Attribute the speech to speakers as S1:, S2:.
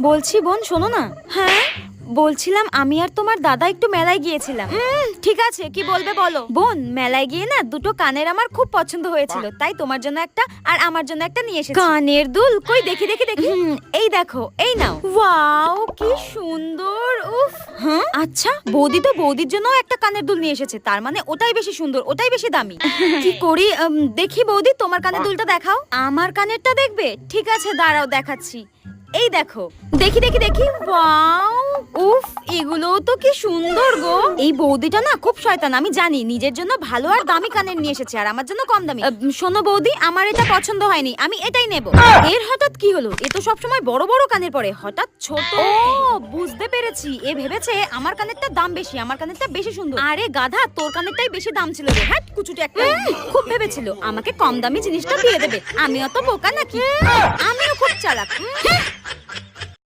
S1: বলছি বোন শোনো না। হ্যাঁ বলছিলাম আমি আর তোমার দাদা একটু মেলায় গিয়েছিলাম। ঠিক আছে কি বলবে বলো। বোন মেলায় গিয়ে না দুটো কানের আমার খুব পছন্দ হয়েছিল, তাই তোমার জন্য একটা আর আমার জন্য একটা নিয়ে এসেছি। কানের দুল কই দেখি দেখি দেখি। এই দেখো, এই নাও। ওয়াও কি সুন্দর। উফ। হ্যাঁ আচ্ছা বৌদি তো বৌদির জন্য একটা কানের দুল নিয়ে এসেছে, তার মানে ওটাই বেশি সুন্দর, ওটাই বেশি দামি। কি করি দেখি বৌদি তোমার কানের দুলটা দেখাও। আমার কানেরটা দেখবে? ঠিক আছে দাঁড়াও দেখাচ্ছি। এই দেখো, দেখি দেখি দেখি। ওয়াও উফ এগুলো তো কি সুন্দর গো। এই বৌদিটা না খুব শয়তান, আমি জানি। নিজের জন্য ভালো আর দামি কানের নিয়ে এসেছে আর আমার জন্য কম দামি। শোনো বৌদি, আমার এটা পছন্দ হয়নি, আমি এটাই নেব। এর হঠাৎ কি হলো? এ তো সবসময় বড় বড় কানের পরে, হঠাৎ ছোট। ও বুঝতে পেরেছি, এ ভেবেছে আমার কানেরটা দাম বেশি, আমার কানেরটা বেশি সুন্দর। আরে গাধা, তোর কানেরটাই বেশি দাম ছিল রে। হ্যাঁ কুচুটে একটা। খুব ভেবেছিল আমাকে কম দামি জিনিসটা দিয়ে দেবে। আমি অত বোকা নাকি? আমিও খুব চালাক।